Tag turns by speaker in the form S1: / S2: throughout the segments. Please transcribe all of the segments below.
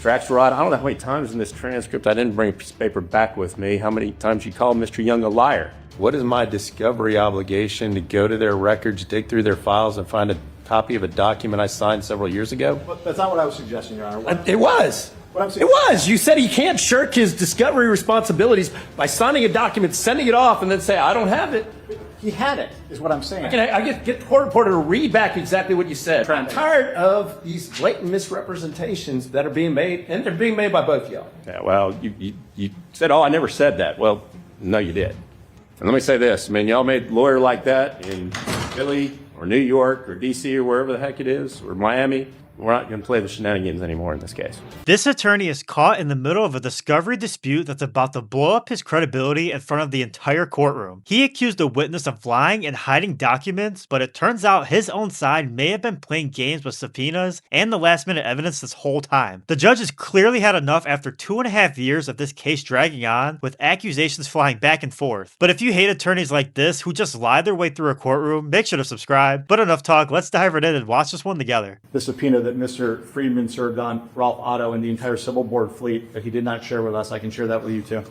S1: Mr. Axelrod, I don't know how many times in this transcript I didn't bring a piece of paper back with me, how many times you called Mr. Young a liar. What is my discovery obligation to go to their records, dig through their files, and find a copy of a document I signed several years ago?
S2: But that's not what I was suggesting, Your Honor.
S1: It was. It was. You said he can't shirk his discovery responsibilities by signing a document, sending it off, and then say, I don't have it.
S2: He had it, is what I'm saying.
S1: I get the court reporter to read back exactly what you said. I'm tired of these blatant misrepresentations that are being made, and they're being made by both of y'all. Yeah, well, you said, oh, I never said that. Well, no, you did. And let me say this. I mean, y'all made a lawyer like that in Philly or New York or D.C. or wherever the heck it is, or Miami. We're not going to play the shenanigans anymore in this case.
S3: This attorney is caught in the middle of a discovery dispute that's about to blow up his credibility in front of the entire courtroom. He accused a witness of lying and hiding documents, but it turns out his own side may have been playing games with subpoenas and the last minute evidence this whole time. The judge has clearly had enough after 2.5 years of this case dragging on, with accusations flying back and forth. But if you hate attorneys like this who just lie their way through a courtroom, make sure to subscribe. But enough talk, let's dive right in and watch this one together.
S2: The subpoena that Mr. Friedman served on Ralph Otto and the entire civil board fleet that he did not share with us, I can share that with you too.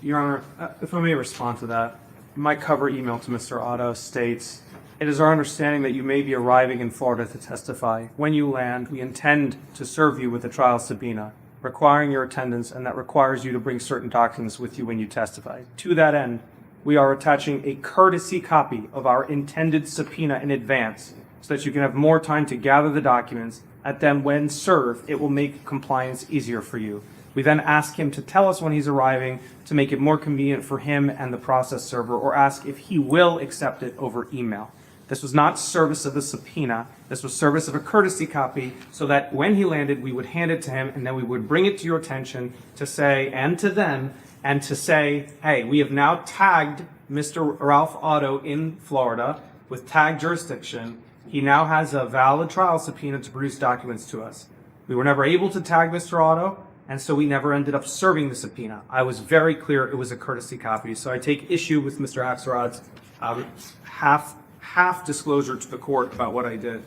S4: Your Honor, if I may respond to that, my cover email to Mr. Otto states, "It is our understanding that you may be arriving in Florida to testify. When you land, we intend to serve you with a trial subpoena, requiring your attendance, and that requires you to bring certain documents with you when you testify. To that end, we are attaching a courtesy copy of our intended subpoena in advance so that you can have more time to gather the documents. And then when served, it will make compliance easier for you. We then ask him to tell us when he's arriving to make it more convenient for him and the process server, or ask if he will accept it over email. This was not service of a subpoena. This was service of a courtesy copy so that when he landed, we would hand it to him and then we would bring it to your attention to say, and to them, and to say, hey, we have now tagged Mr. Ralph Otto in Florida with tag jurisdiction. He now has a valid trial subpoena to produce documents to us. We were never able to tag Mr. Otto, and so we never ended up serving the subpoena. I was very clear it was a courtesy copy, so I take issue with Mr. Axelrod's half disclosure to the court about what I did.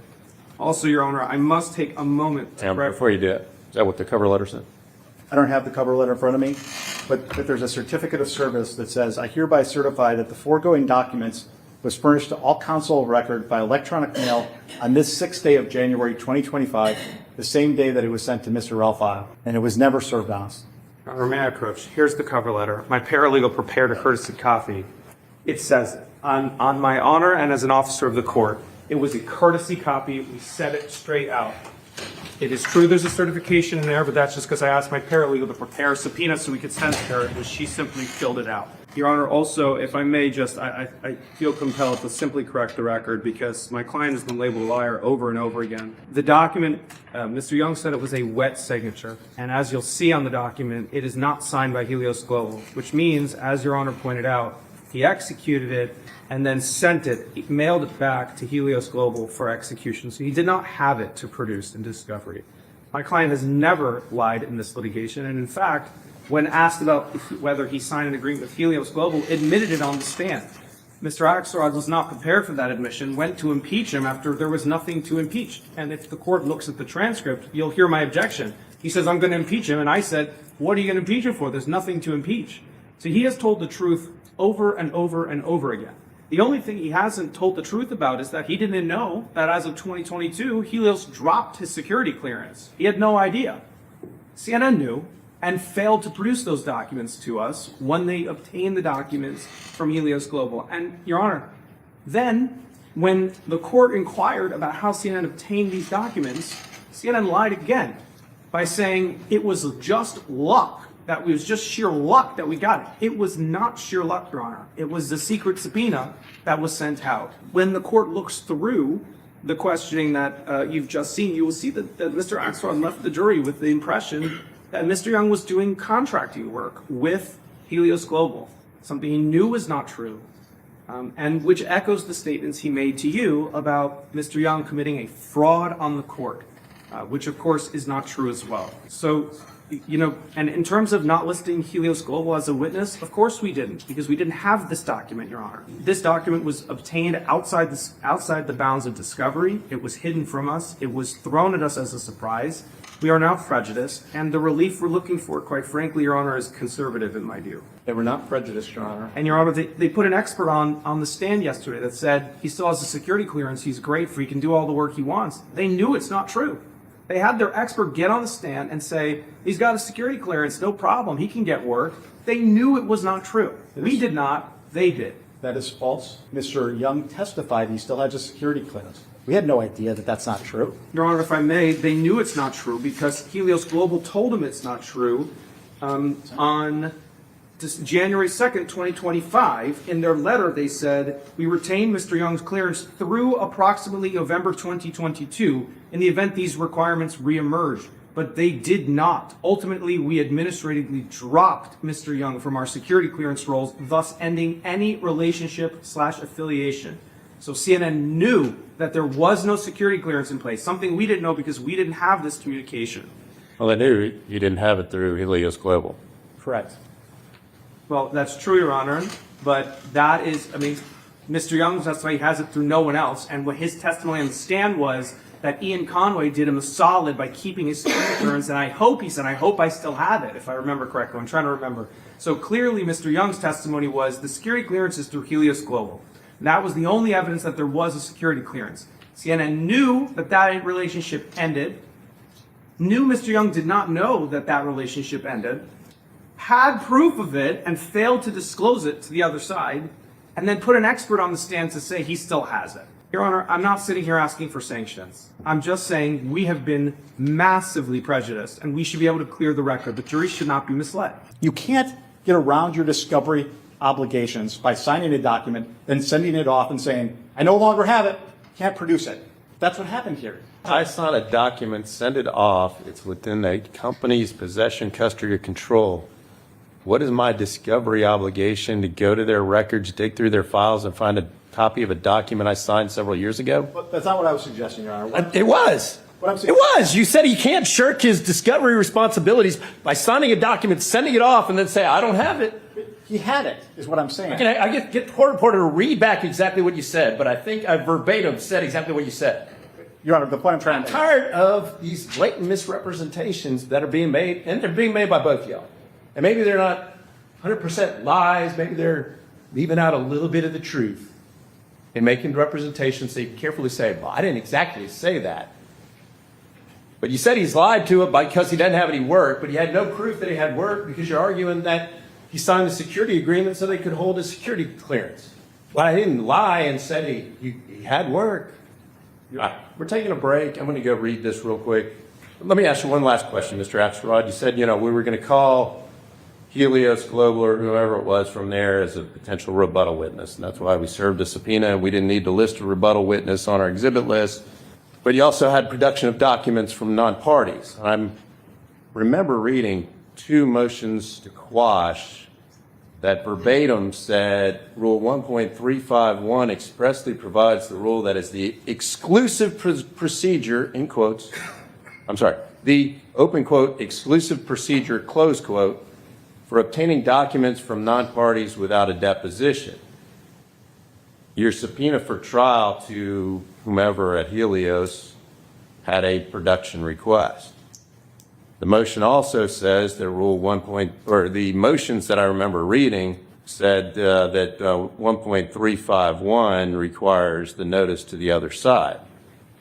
S4: Also, Your Honor, I must take a moment to correct.
S1: Before you do it, is that what the cover letter said?
S2: I don't have the cover letter in front of me, but there's a certificate of service that says, I hereby certify that the foregoing documents was furnished to all counsel of record by electronic mail on this 6th day of January 2025, the same day that it was sent to Mr. Ralph Otto, and it was never served on us.
S4: Your Honor, may I approach? Here's the cover letter. My paralegal prepared a courtesy copy. It says, on my honor and as an officer of the court, it was a courtesy copy. We said it straight out. It is true there's a certification in there, but that's just because I asked my paralegal to prepare a subpoena so we could send it to her, and she simply filled it out. Your Honor, also, if I may just, I feel compelled to simply correct the record because my client has been labeled a liar over and over again. The document, Mr. Young said it was a wet signature, and as you'll see on the document, it is not signed by Helios Global, which means, as Your Honor pointed out, he executed it and then sent it, he mailed it back to Helios Global for execution, so he did not have it to produce in discovery. My client has never lied in this litigation, and in fact, when asked about whether he signed an agreement with Helios Global, admitted it on the stand. Mr. Axelrod was not prepared for that admission, went to impeach him after there was nothing to impeach. And if the court looks at the transcript, you'll hear my objection. He says, I'm going to impeach him. And I said, what are you going to impeach him for? There's nothing to impeach. So he has told the truth over and over and over again. The only thing he hasn't told the truth about is that he didn't know that as of 2022, Helios dropped his security clearance. He had no idea. CNN knew and failed to produce those documents to us when they obtained the documents from Helios Global. And, Your Honor, then when the court inquired about how CNN obtained these documents, CNN lied again by saying it was just luck, that it was just sheer luck that we got it. It was not sheer luck, Your Honor. It was the secret subpoena that was sent out. When the court looks through the questioning that you've just seen, you will see that Mr. Axelrod left the jury with the impression that Mr. Young was doing contracting work with Helios Global, something he knew was not true, and which echoes the statements he made to you about Mr. Young committing a fraud on the court, which of course is not true as well. So, you know, and in terms of not listing Helios Global as a witness, of course we didn't, because we didn't have this document, Your Honor. This document was obtained outside the bounds of discovery. It was hidden from us. It was thrown at us as a surprise. We are now prejudiced, and the relief we're looking for, quite frankly, Your Honor, is conservative in my view.
S2: They were not prejudiced, Your Honor.
S4: And Your Honor, they put an expert on the stand yesterday that said he still has a security clearance, he's great for, he can do all the work he wants. They knew it's not true. They had their expert get on the stand and say, he's got a security clearance, no problem, he can get work. They knew it was not true. We did not, they did.
S2: That is false. Mr. Young testified he still has a security clearance. We had no idea that that's not true.
S4: Your Honor, if I may, they knew it's not true because Helios Global told them it's not true on January 2nd, 2025. In their letter, they said, we retained Mr. Young's clearance through approximately November 2022 in the event these requirements reemerged. But they did not. Ultimately, we administratively dropped Mr. Young from our security clearance roles, thus ending any relationship/affiliation. So CNN knew that there was no security clearance in place, something we didn't know because we didn't have this communication.
S1: Well, they knew you didn't have it through Helios Global.
S2: Correct.
S4: Well, that's true, Your Honor, but that is, I mean, Mr. Young's testimony has it through no one else, and what his testimony on the stand was that Ian Conway did him a solid by keeping his security clearance, and I hope, he said, I hope I still have it, if I remember correctly. I'm trying to remember. So clearly, Mr. Young's testimony was the security clearance is through Helios Global. That was the only evidence that there was a security clearance. CNN knew that that relationship ended, knew Mr. Young did not know that that relationship ended, had proof of it and failed to disclose it to the other side, and then put an expert on the stand to say he still has it. Your Honor, I'm not sitting here asking for sanctions. I'm just saying we have been massively prejudiced, and we should be able to clear the record. The jury should not be misled.
S2: You can't get around your discovery obligations by signing a document, then sending it off and saying, I no longer have it, can't produce it. That's what happened here.
S1: I sign a document, send it off, it's within the company's possession, custody, or control. What is my discovery obligation to go to their records, dig through their files, and find a copy of a document I signed several years ago?
S2: But that's not what I was suggesting, Your Honor.
S1: It was.
S2: What I'm saying-
S1: It was. You said he can't shirk his discovery responsibilities by signing a document, sending it off, and then say, I don't have it.
S2: He had it, is what I'm saying.
S1: I get court reporter to read back exactly what you said, but I think I verbatim said exactly what you said.
S2: Your Honor, the point I'm trying
S1: I'm
S2: to make.
S1: tired of these blatant misrepresentations that are being made, and they're being made by both y'all. And maybe they're not 100% lies, maybe they're leaving out a little bit of the truth in making representations. So you carefully say, well, I didn't exactly say that. But you said he's lied to it because he doesn't have any work, but you had no proof that he had work because you're arguing that he signed a security agreement so they could hold his security clearance. Well, I didn't lie and said he had work. We're taking a break. I'm going to go read this real quick. Let me ask you one last question, Mr. Axelrod. You said, we were going to call Helios Global or whoever it was from there as a potential rebuttal witness. And that's why we served a subpoena. We didn't need to list a rebuttal witness on our exhibit list. But you also had production of documents from non-parties. I remember reading 2 motions to quash that verbatim said Rule 1.351 expressly provides the rule that is the exclusive procedure, in quotes, the open quote, exclusive procedure, close quote, for obtaining documents from non-parties without a deposition. Your subpoena for trial to whomever at Helios had a production request. The motion also says that the motions that I remember reading said that 1.351 requires the notice to the other side.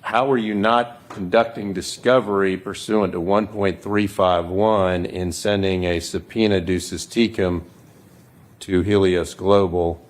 S1: How are you not conducting discovery pursuant to 1.351 in sending a subpoena ducis tecum to Helios Global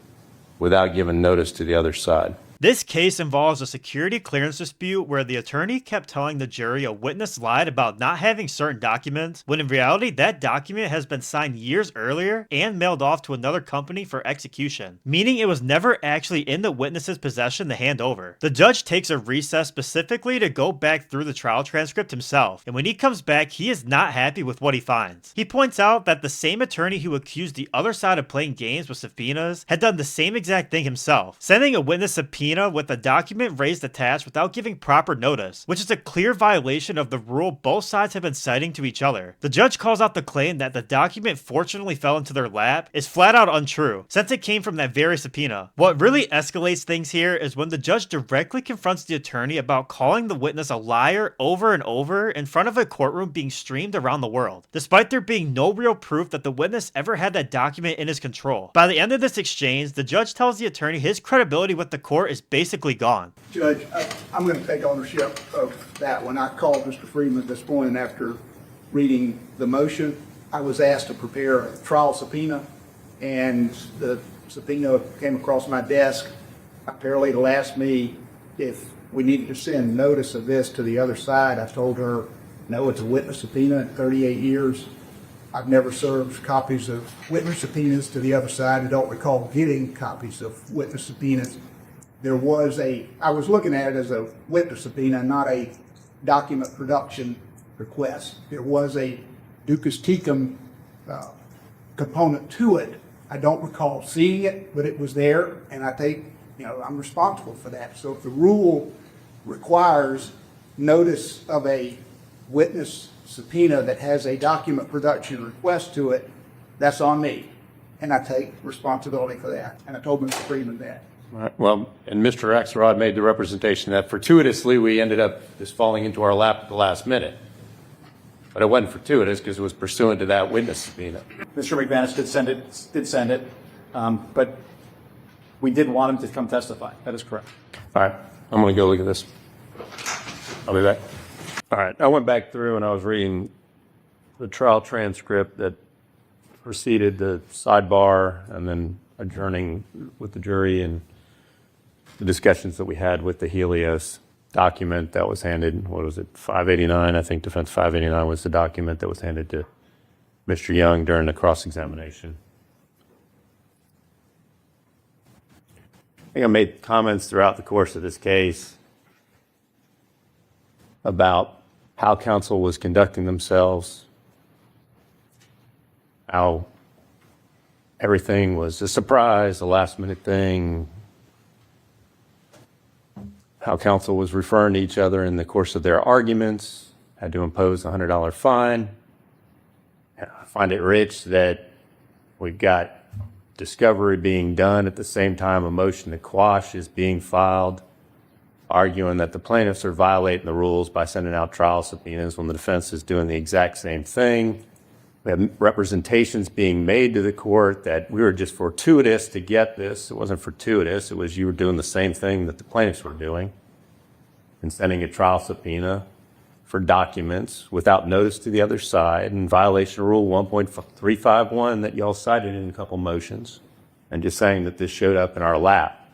S1: without giving notice to the other side?
S3: This case involves a security clearance dispute where the attorney kept telling the jury a witness lied about not having certain documents, when in reality that document has been signed years earlier and mailed off to another company for execution, meaning it was never actually in the witness's possession to hand over. The judge takes a recess specifically to go back through the trial transcript himself, and when he comes back, he is not happy with what he finds. He points out that the same attorney who accused the other side of playing games with subpoenas had done the same exact thing himself, sending a witness subpoena subpoena with a document raised attached without giving proper notice, which is a clear violation of the rule both sides have been citing to each other. The judge calls out the claim that the document fortunately fell into their lap is flat out untrue, since it came from that very subpoena. What really escalates things here is when the judge directly confronts the attorney about calling the witness a liar over and over in front of a courtroom being streamed around the world, despite there being no real proof that the witness ever had that document in his control. By the end of this exchange, the judge tells the attorney his credibility with the court is basically gone.
S5: Judge, I'm going to take ownership of that. When I called Mr. Freeman this morning after reading the motion, I was asked to prepare a trial subpoena, and the subpoena came across my desk. My paralegal asked me if we needed to send notice of this to the other side. I told her, no, it's a witness subpoena. In 38 years, I've never served copies of witness subpoenas to the other side. I don't recall getting copies of witness subpoenas. I was looking at it as a witness subpoena, not a document production request. There was a ducus tecum component to it. I don't recall seeing it, but it was there, and I think, I'm responsible for that. So if the rule requires notice of a witness subpoena that has a document production request to it, that's on me, and I take responsibility for that. And I told Mr. Freeman that.
S1: All right. Well, and Mr. Axelrod made the representation that fortuitously we ended up just falling into our lap at the last minute. But it wasn't fortuitous because it was pursuant to that witness subpoena.
S2: Mr. McManus did send it, but we did want him to come testify. That is correct.
S1: All right. I'm going to go look at this. I'll be back. All right. I went back through and I was reading the trial transcript that preceded the sidebar and then adjourning with the jury and the discussions that we had with the Helios document that was handed, 589? I think defense 589 was the document that was handed to Mr. Young during the cross-examination. I think I made comments throughout the course of this case about how counsel was conducting themselves, how everything was a surprise, a last-minute thing, how counsel was referring to each other in the course of their arguments, had to impose a $100 fine. I find it rich that we've got discovery being done at the same time a motion to quash is being filed, arguing that the plaintiffs are violating the rules by sending out trial subpoenas when the defense is doing the exact same thing. We have representations being made to the court that we were just fortuitous to get this. It wasn't fortuitous. It was you were doing the same thing that the plaintiffs were doing and sending a trial subpoena for documents without notice to the other side in violation of Rule 1.351 that y'all cited in a couple motions, and just saying that this showed up in our lap.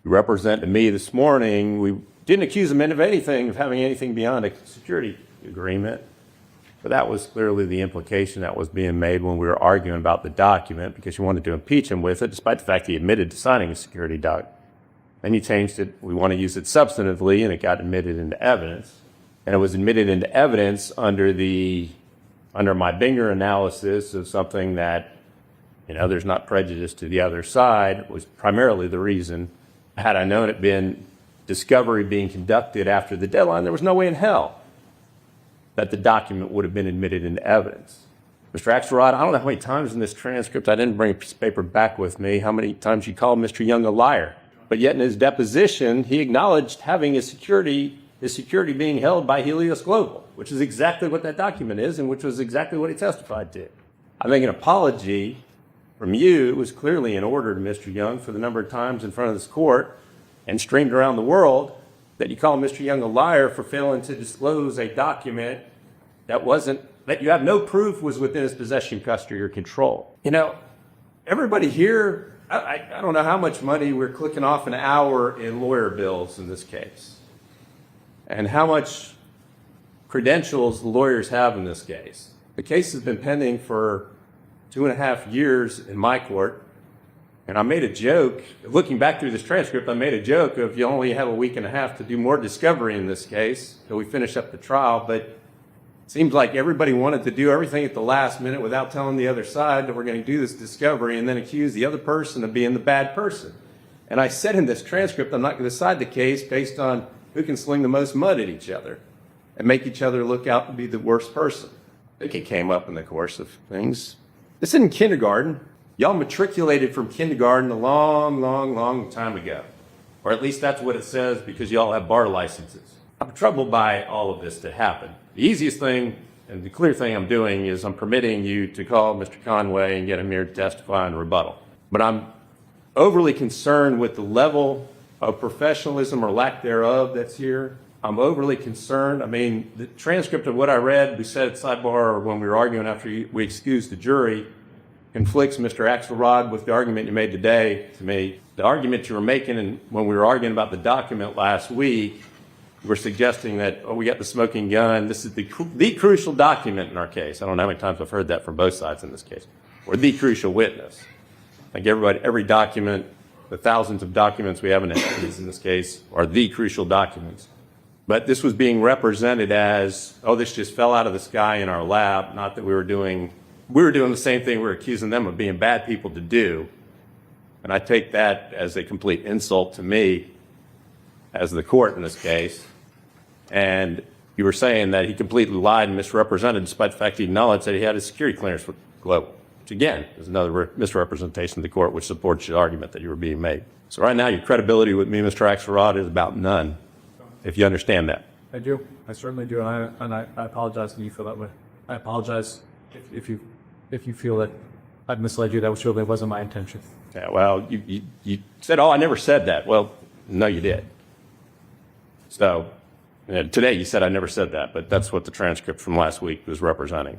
S1: You represented me this morning. We didn't accuse them of anything, of having anything beyond a security agreement. But that was clearly the implication that was being made when we were arguing about the document, because you wanted to impeach him with it, despite the fact he admitted to signing a security doc. Then you changed it. We want to use it substantively, and it got admitted into evidence. And it was admitted into evidence under my Binger analysis of something that, there's not prejudice to the other side, was primarily the reason. Had I known it been discovery being conducted after the deadline, there was no way in hell that the document would have been admitted into evidence. Mr. Axelrod, I don't know how many times in this transcript, I didn't bring a piece of paper back with me, how many times you called Mr. Young a liar. But yet in his deposition, he acknowledged having his security being held by Helios Global, which is exactly what that document is and which was exactly what he testified to. I think an apology from you was clearly in order to Mr. Young for the number of times in front of this court and streamed around the world that you call Mr. Young a liar for failing to disclose a document that you have no proof was within his possession, custody, or control. Everybody here, I don't know how much money we're clicking off an hour in lawyer bills in this case, and how much credentials the lawyers have in this case. The case has been pending for 2.5 years in my court. And I made a joke, looking back through this transcript, I made a joke of you only have a week and a half to do more discovery in this case till we finish up the trial. But it seems like everybody wanted to do everything at the last minute without telling the other side that we're going to do this discovery and then accuse the other person of being the bad person. And I said in this transcript, I'm not going to decide the case based on who can sling the most mud at each other and make each other look out to be the worst person. I think it came up in the course of things. This isn't kindergarten. Y'all matriculated from kindergarten a long, long, long time ago. Or at least that's what it says because y'all have bar licenses. I'm troubled by all of this to happen. The easiest thing and the clear thing I'm doing is I'm permitting you to call Mr. Conway and get him here to testify and rebuttal. But I'm overly concerned with the level of professionalism or lack thereof that's here. I'm overly concerned. I mean, the transcript of what I read, we said at sidebar when we were arguing after we excused the jury, conflicts Mr. Axelrod with the argument you made today to me. The argument you were making when we were arguing about the document last week, you were suggesting that, oh, we got the smoking gun. This is the crucial document in our case. I don't know how many times I've heard that from both sides in this case. Or the crucial witness. I think every document, the thousands of documents we have in evidence in this case are the crucial documents. But this was being represented as, oh, this just fell out of the sky in our lap, not that we were doing the same thing we were accusing them of being bad people to do. And I take that as a complete insult to me as the court in this case. And you were saying that he completely lied and misrepresented despite the fact he acknowledged that he had his security clearance with Global, which again is another misrepresentation of the court which supports your argument that you were being made. So right now your credibility with me, Mr. Axelrod, is about none, if you understand that.
S6: I do. I certainly do. And I apologize if you feel that way. I apologize if you feel that I've misled you. That certainly wasn't my intention.
S1: Yeah, well, you said, oh, I never said that. Well, no, you did. So today you said I never said that, but that's what the transcript from last week was representing.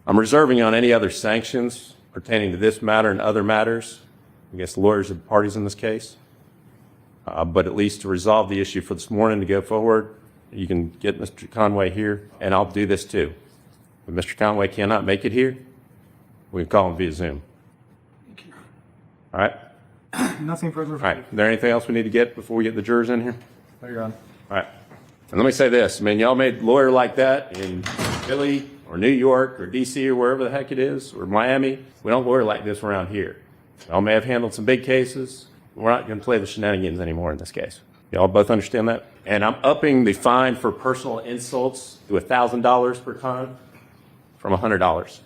S1: I'm reserving on any other sanctions pertaining to this matter and other matters against the lawyers and parties in this case. But at least to resolve the issue for this morning to go forward, you can get Mr. Conway here, and I'll do this too. If Mr. Conway cannot make it here, we can call him via Zoom. All right?
S6: Nothing further.
S1: All right. Is there anything else we need to get before we get the jurors in here?
S6: No, you're on.
S1: All right. And let me say this. I mean, y'all made a lawyer like that in Philly or New York or D.C. or wherever the heck it is, or Miami. We don't lawyer like this around here. Y'all may have handled some big cases. We're not going to play the shenanigans anymore in this case. Y'all both understand that? And I'm upping the fine for personal insults to $1,000 per time from $100.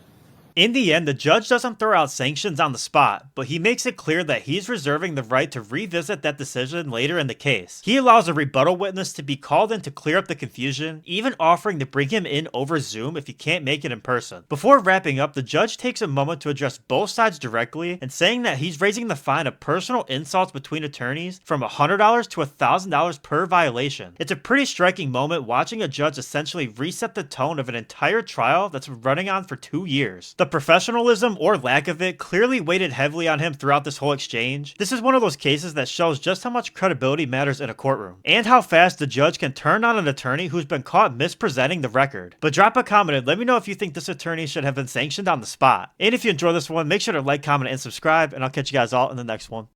S3: In the end, the judge doesn't throw out sanctions on the spot, but he makes it clear that he's reserving the right to revisit that decision later in the case. He allows a rebuttal witness to be called in to clear up the confusion, even offering to bring him in over Zoom if he can't make it in person. Before wrapping up, the judge takes a moment to address both sides directly and saying that he's raising the fine of personal insults between attorneys from $100 to $1,000 per violation. It's a pretty striking moment watching a judge essentially reset the tone of an entire trial that's been running on for 2 years. The professionalism or lack of it clearly weighted heavily on him throughout this whole exchange. This is one of those cases that shows just how much credibility matters in a courtroom, and how fast the judge can turn on an attorney who's been caught mispresenting the record. But drop a comment and let me know if you think this attorney should have been sanctioned on the spot. And if you enjoy this one, make sure to like, comment, and subscribe, and I'll catch you guys all in the next one.